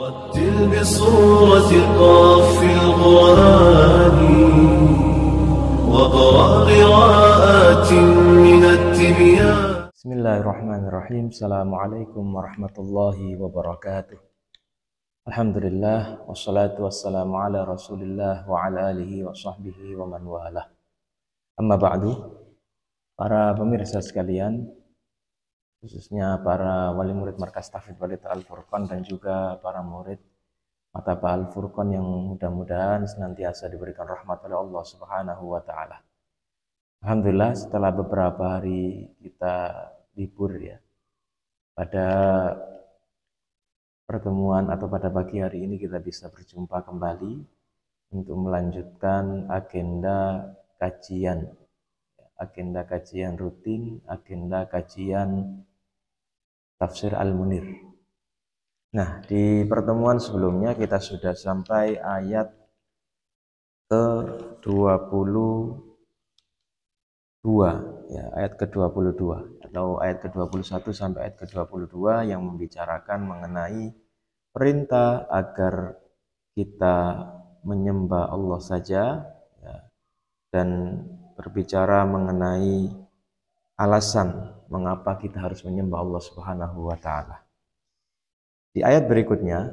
رتل بصورة قاف القرآن واقرأ قراءات من التبيان. Bismillahirrahmanirrahim. Assalamualaikum warahmatullahi wabarakatuh. Alhamdulillah wassalatu wassalamu ala Rasulillah wa ala alihi wa sahbihi wa man walah. Amma ba'du. Para pemirsa sekalian, khususnya para wali murid Markas Tahfidz Balita Al-Furqan dan juga para murid Maktabah Al-Furqan yang mudah-mudahan senantiasa diberikan rahmat oleh Allah Subhanahu wa taala. Alhamdulillah, setelah beberapa hari kita libur ya, pada pertemuan atau pada pagi hari ini kita bisa berjumpa kembali untuk melanjutkan agenda kajian rutin, agenda kajian Tafsir Al-Munir. Nah, di pertemuan sebelumnya kita sudah sampai ayat ke-22 ya, ayat ke-22 atau ayat ke-21 sampai ayat ke-22 yang membicarakan mengenai perintah agar kita menyembah Allah saja ya, dan berbicara mengenai alasan mengapa kita harus menyembah Allah Subhanahu wa taala. Di ayat berikutnya,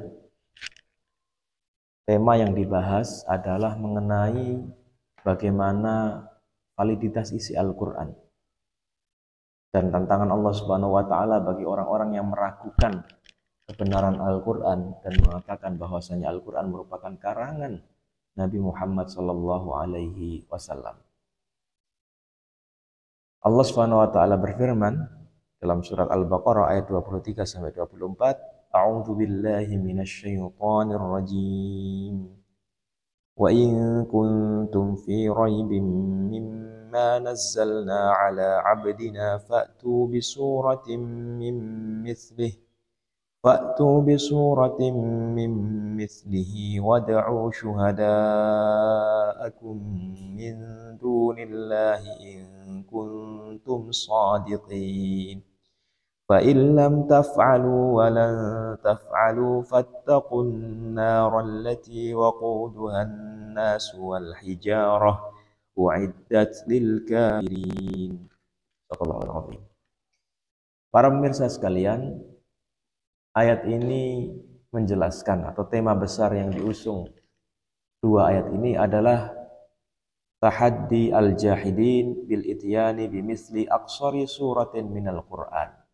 tema yang dibahas adalah mengenai bagaimana validitas isi Al-Quran dan tantangan Allah Subhanahu wa taala bagi orang-orang yang meragukan kebenaran Al-Quran dan mengatakan bahwasanya Al-Quran merupakan karangan Nabi Muhammad sallallahu alaihi wasallam. Allah Subhanahu wa taala berfirman dalam surat Al-Baqarah ayat 23 sampai 24, A'udzu billahi minasyaitonir rajim. Wa in kuntum fi raibin mimma nazzalna ala 'abdina fa'tu bi suratin min mithlihi wad'u syuhada'akum min dunillahi in kuntum shadiqin. Fa in lam taf'alu wa lan taf'alu fattaqun nar allati waquduha an-nas wal hijarah u'iddat lil kafirin. Shallallahul azim. Para pemirsa sekalian, ayat ini menjelaskan atau tema besar yang diusung dua ayat ini adalah tahaddi al-jahidin bil ityani bimisli aqsari suratin minal Qur'an.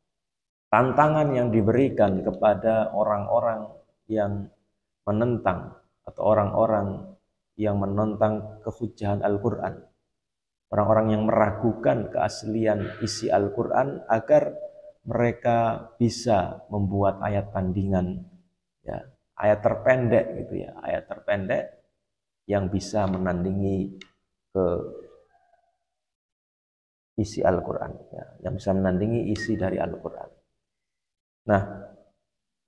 Tantangan yang diberikan kepada orang-orang yang menentang atau orang-orang yang menentang kehujjahan Al-Quran, orang-orang yang meragukan keaslian isi Al-Quran agar mereka bisa membuat ayat tandingan ya, ayat terpendek gitu ya, ayat terpendek yang bisa menandingi ke isi Al-Quran ya, yang bisa menandingi isi dari Al-Quran. Nah,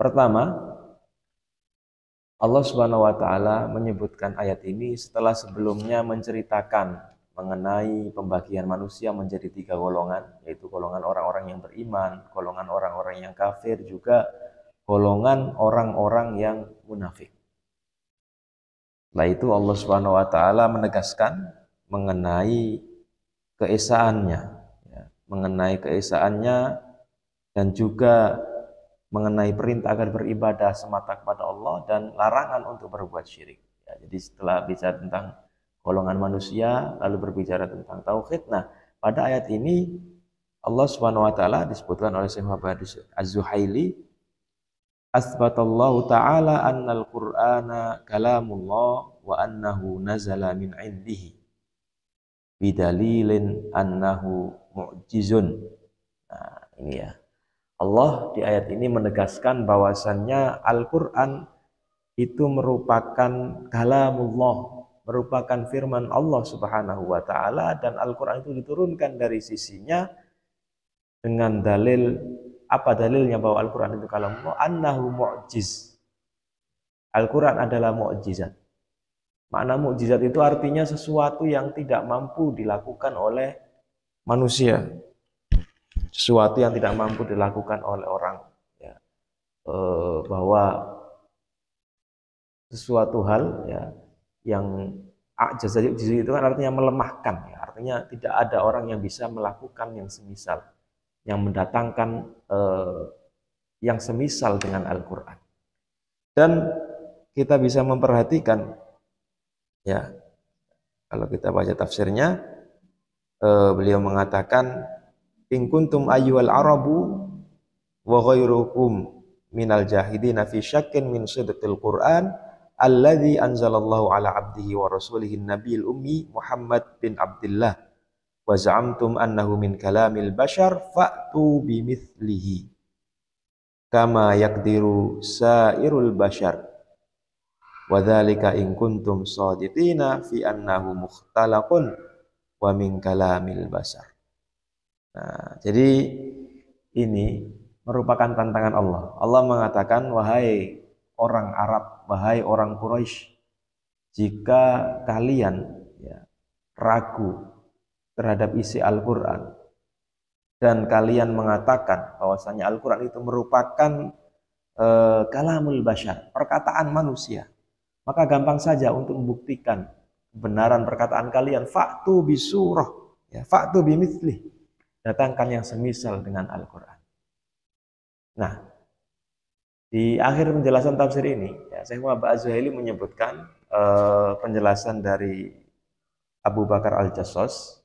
pertama Allah Subhanahu wa taala menyebutkan ayat ini setelah sebelumnya menceritakan mengenai pembagian manusia menjadi tiga golongan, yaitu golongan orang-orang yang beriman, golongan orang-orang yang kafir, juga golongan orang-orang yang munafik. Setelah itu Allah Subhanahu wa taala menegaskan mengenai keesaannya ya, dan juga mengenai perintah agar beribadah semata kepada Allah dan larangan untuk berbuat syirik. Ya, jadi setelah bicara tentang golongan manusia, lalu berbicara tentang tauhid. Nah, pada ayat ini Allah Subhanahu wa taala disebutkan oleh Syekh Muhammad Az-Zuhaili, asbatallahu ta'ala annal Qur'ana kalamullah wa annahu nazala min 'indihi bidalilin annahu mu'jizun. Nah, ini ya. Allah di ayat ini menegaskan bahwasannya Al-Quran itu merupakan kalamullah, merupakan firman Allah Subhanahu wa taala, dan Al-Quran itu diturunkan dari sisinya dengan dalil, apa dalilnya bahwa Al-Quran itu kalamullah? Annahu mu'jiz. Al-Quran adalah mu'jizat. Makna mu'jizat itu artinya sesuatu yang tidak mampu dilakukan oleh manusia, sesuatu yang tidak mampu dilakukan oleh orang ya. Bahwa sesuatu hal ya yang ajaza itu kan artinya melemahkan ya, artinya tidak ada orang yang bisa melakukan yang semisal, yang mendatangkan yang semisal dengan Al-Qur'an. Dan kita bisa memperhatikan ya, kalau kita baca tafsirnya, beliau mengatakan in kuntum ayyuhal arabu wa ghairukum minal jahidina fi syakkin min sidqil Qur'an alladzi anzalallahu ala abdihi wa rasulihi nabiyil ummi Muhammad bin Abdullah wa za'amtum annahu min kalamil bashar fa'tu bimithlihi kama yaqdiru sairul bashar wa dzalika in kuntum shadiqina fi annahu mukhtalaqun wa min kalamil bashar. Nah, jadi ini merupakan tantangan Allah. Allah mengatakan, wahai orang Arab, wahai orang Quraisy, jika kalian ya, ragu terhadap isi Al-Quran dan kalian mengatakan bahwasanya Al-Quran itu merupakan kalamul bashar, perkataan manusia, maka gampang saja untuk membuktikan kebenaran perkataan kalian. Fa'tu bisurah, ya, fa'tu bimithlih, datangkan yang semisal dengan Al-Quran. Nah, di akhir penjelasan tafsir ini, ya, Syekh Muhammad Az-Zuhaili menyebutkan penjelasan dari Abu Bakar Al-Jassos,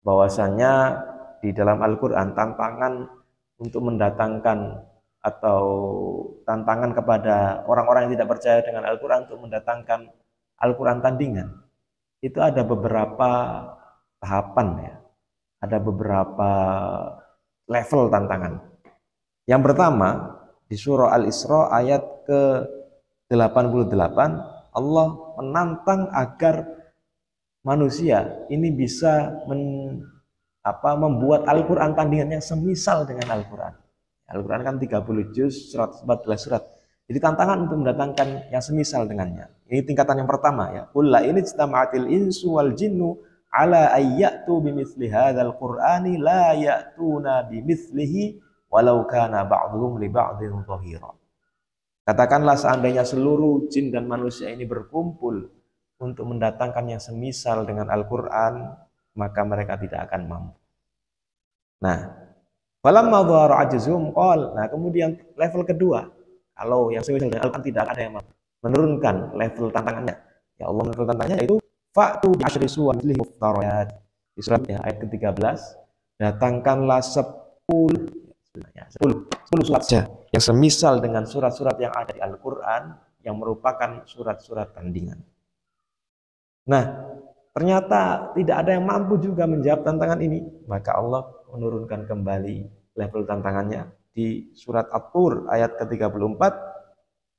bahwasanya di dalam Al-Quran tantangan untuk mendatangkan atau tantangan kepada orang-orang yang tidak percaya dengan Al-Quran untuk mendatangkan Al-Quran tandingan, itu ada beberapa tahapan ya, ada beberapa level tantangan. Yang pertama, di surah Al-Isra ayat ke-88, Allah menantang agar manusia ini bisa membuat Al-Quran tandingan yang semisal dengan Al-Quran. Al-Quran kan 30 juz, 114 surat. Jadi tantangan untuk mendatangkan yang semisal dengannya. Ini tingkatan yang pertama ya. Qul la in ijtama'atil insu wal jinnu ala ayyatu bimithli hadzal qur'ani la ya'tuna bimithlihi walau kana ba'dhum li ba'dhin dhahira. Katakanlah seandainya seluruh jin dan manusia ini berkumpul untuk mendatangkan yang semisal dengan Al-Quran, maka mereka tidak akan mampu. Nah, falamma dhahara ajzum qol. Nah, kemudian level kedua, kalau yang semisal dengan Al-Quran tidak ada yang mampu, menurunkan level tantangannya. Ya Allah menurunkan tantangannya yaitu fa'tu bi asyri suwar mithlihi muftariyat. Di surat ya, ayat ke-13, datangkanlah 10 surat saja yang semisal dengan surat-surat yang ada di Al-Quran yang merupakan surat-surat tandingan. Nah, ternyata tidak ada yang mampu juga menjawab tantangan ini, maka Allah menurunkan kembali level tantangannya di surat At-Tur ayat ke-34,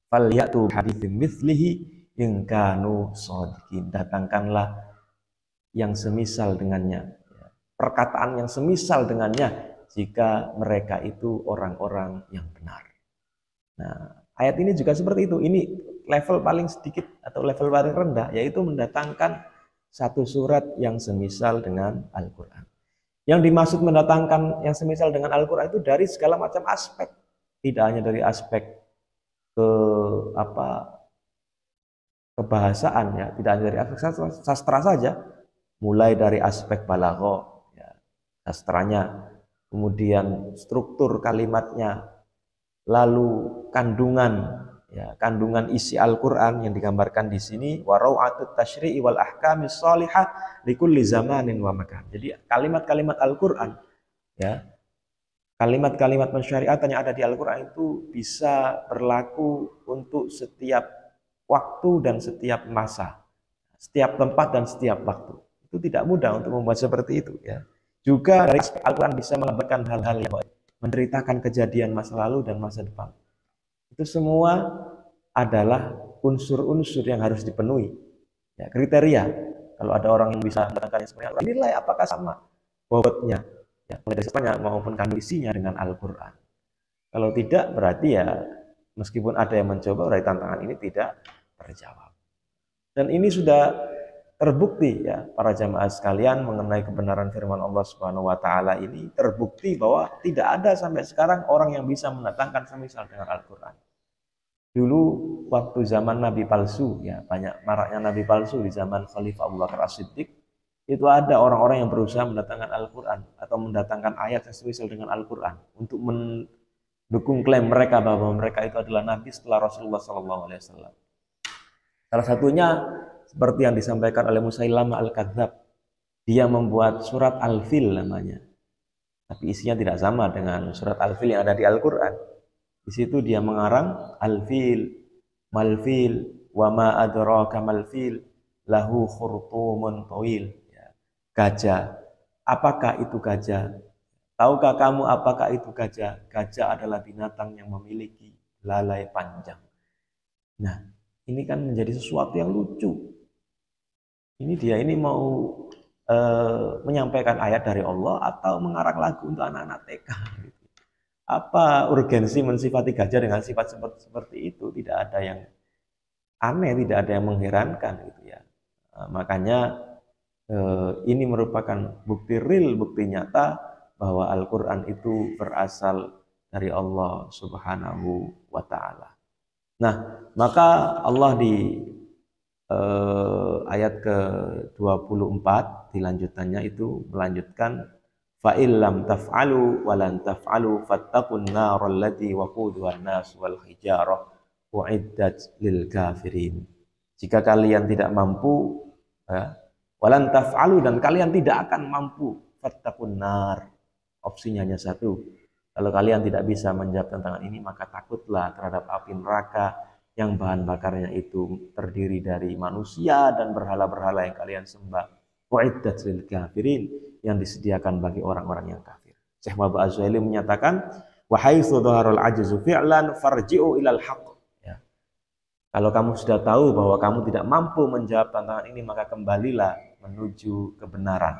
falyatu haditsin mitslihi in kanu shadiqin. Datangkanlah yang semisal dengannya, perkataan yang semisal dengannya jika mereka itu orang-orang yang benar. Nah, ayat ini juga seperti itu. Ini level paling sedikit atau level paling rendah, yaitu mendatangkan satu surat yang semisal dengan Al-Quran. Yang dimaksud mendatangkan yang semisal dengan Al-Quran itu dari segala macam aspek. Tidak hanya dari aspek kebahasaan ya, tidak hanya dari aspek sastra saja, mulai dari aspek balaghah ya, sastranya, kemudian struktur kalimatnya, lalu kandungan ya, kandungan isi Al-Qur'an yang digambarkan di sini, wa raw'atut tasyri'i wal ahkamis shalihah likulli zamanin wa makan. Jadi kalimat-kalimat Al-Qur'an ya, kalimat-kalimat pensyariatan yang ada di Al-Qur'an itu bisa berlaku untuk setiap waktu dan setiap masa, setiap tempat dan setiap waktu. Itu tidak mudah untuk membuat seperti itu ya. Juga dari Al-Quran bisa menggambarkan hal-hal yang baik, menceritakan kejadian masa lalu dan masa depan. Itu semua adalah unsur-unsur yang harus dipenuhi. Ya, kriteria. Kalau ada orang yang bisa mendatangkan yang sebenarnya, nilai apakah sama bobotnya, ya, mulai dari sastranya maupun kandisinya dengan Al-Quran. Kalau tidak, berarti ya meskipun ada yang mencoba, berarti tantangan ini tidak terjawab. Dan ini sudah terbukti ya para jamaah sekalian mengenai kebenaran firman Allah Subhanahu wa taala ini, terbukti bahwa tidak ada sampai sekarang orang yang bisa mendatangkan semisal dengan Al-Qur'an. Dulu waktu zaman nabi palsu, ya banyak maraknya nabi palsu di zaman Khalifah Abu Bakar As-Siddiq, itu ada orang-orang yang berusaha mendatangkan Al-Quran atau mendatangkan ayat yang semisal dengan Al-Quran untuk mendukung klaim mereka bahwa mereka itu adalah nabi setelah Rasulullah SAW. Salah satunya seperti yang disampaikan oleh Musailamah Al-Kadzab, dia membuat surat Al-Fil namanya, tapi isinya tidak sama dengan surat Al-Fil yang ada di Al-Quran. Di situ dia mengarang Al-Fil, Malfil, wa ma adraka malfil, lahu khurtumun tawil. Ya. Gajah, apakah itu gajah? Tahukah kamu apakah itu gajah? Gajah adalah binatang yang memiliki lalai panjang. Nah, ini kan menjadi sesuatu yang lucu. Ini mau menyampaikan ayat dari Allah atau mengarang lagu untuk anak-anak TK. Apa urgensi mensifati gajah dengan sifat seperti itu? Tidak ada yang aneh, tidak ada yang mengherankan gitu ya. Makanya ini merupakan bukti real, bukti nyata bahwa Al-Quran itu berasal dari Allah Subhanahu wa Ta'ala. Nah, maka Allah di ayat ke-24 dilanjutannya itu melanjutkan fa illam taf'alu wa lan taf'alu fattaqun naral lati waquduha an-nas wal hijarah uiddat lil kafirin. Jika kalian tidak mampu ya, walan taf'alu, dan kalian tidak akan mampu, fattaqun nar. Opsinya hanya satu. Kalau kalian tidak bisa menjawab tantangan ini, maka takutlah terhadap api neraka yang bahan bakarnya itu terdiri dari manusia dan berhala-berhala yang kalian sembah. Uiddat lil kafirin, yang disediakan bagi orang-orang yang kafir. Syekh Muhammad Az-Zuhaili menyatakan, wa haitsu dhaharul ajzu fi'lan farji'u ilal haqq. Ya. Kalau kamu sudah tahu bahwa kamu tidak mampu menjawab tantangan ini, maka kembalilah menuju kebenaran.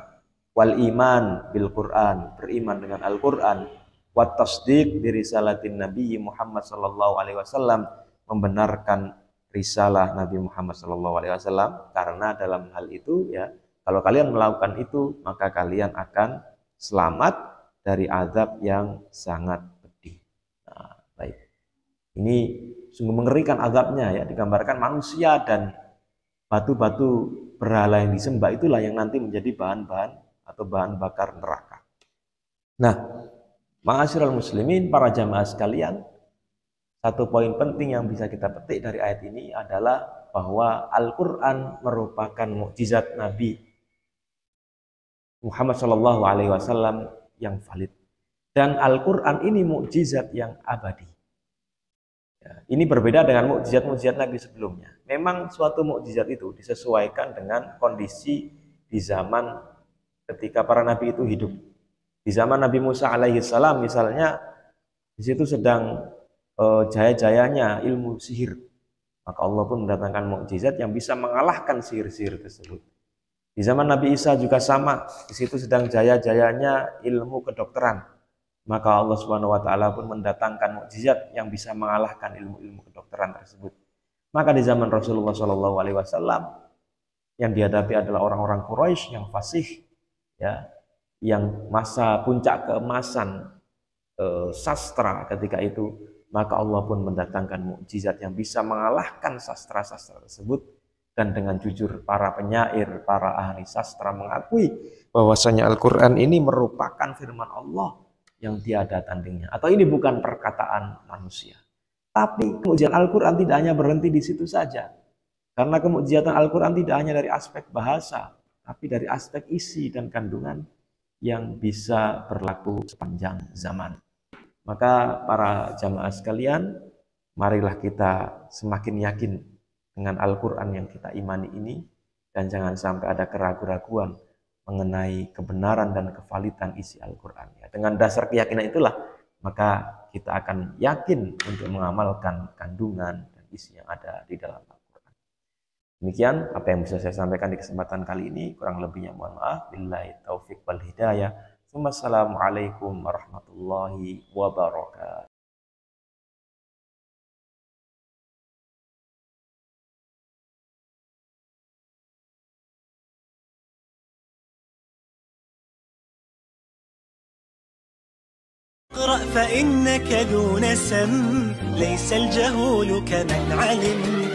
Wal iman bil Quran, beriman dengan Al-Quran. Wat tasdiq bi risalatin Nabi Muhammad sallallahu alaihi wasallam, membenarkan risalah Nabi Muhammad sallallahu alaihi wasallam, karena dalam hal itu ya, kalau kalian melakukan itu, maka kalian akan selamat dari azab yang sangat pedih. Nah, baik. Ini sungguh mengerikan azabnya ya, digambarkan manusia dan batu-batu berhala yang disembah itulah yang nanti menjadi bahan-bahan atau bahan bakar neraka. Nah, ma'asyiral muslimin, para jamaah sekalian, satu poin penting yang bisa kita petik dari ayat ini adalah bahwa Al-Quran merupakan mukjizat Nabi Muhammad Shallallahu Alaihi Wasallam yang valid, dan Al-Quran ini mukjizat yang abadi. Ya, ini berbeda dengan mukjizat-mukjizat Nabi sebelumnya. Memang suatu mukjizat itu disesuaikan dengan kondisi di zaman ketika para nabi itu hidup. Di zaman Nabi Musa alaihi salam misalnya, di situ sedang jaya-jayanya ilmu sihir, maka Allah pun mendatangkan mukjizat yang bisa mengalahkan sihir-sihir tersebut. Di zaman Nabi Isa juga sama, di situ sedang jaya-jayanya ilmu kedokteran, maka Allah Subhanahu wa taala pun mendatangkan mukjizat yang bisa mengalahkan ilmu-ilmu kedokteran tersebut. Maka di zaman Rasulullah Shallallahu alaihi wasallam yang dihadapi adalah orang-orang Quraisy yang fasih ya, yang masa puncak keemasan sastra ketika itu, maka Allah pun mendatangkan mukjizat yang bisa mengalahkan sastra-sastra tersebut. Dan dengan jujur para penyair, para ahli sastra mengakui bahwasanya Al-Quran ini merupakan firman Allah yang tiada tandingnya, atau ini bukan perkataan manusia. Tapi kemujizatan Al-Quran tidak hanya berhenti di situ saja, karena kemujizatan Al-Quran tidak hanya dari aspek bahasa, tapi dari aspek isi dan kandungan yang bisa berlaku sepanjang zaman. Maka para jamaah sekalian, marilah kita semakin yakin dengan Al-Quran yang kita imani ini, dan jangan sampai ada keraguan-raguan mengenai kebenaran dan kevalidan isi Al-Quran. Ya, dengan dasar keyakinan itulah, maka kita akan yakin untuk mengamalkan kandungan dan isi yang ada di dalam Al-Quran. Demikian apa yang bisa saya sampaikan di kesempatan kali ini. Kurang lebihnya mohon maaf. Billahi taufiq wal hidayah. Wassalamualaikum warahmatullahi wabarakatuh. اقرأ فإنك ذو نسم ليس الجهول كمن علم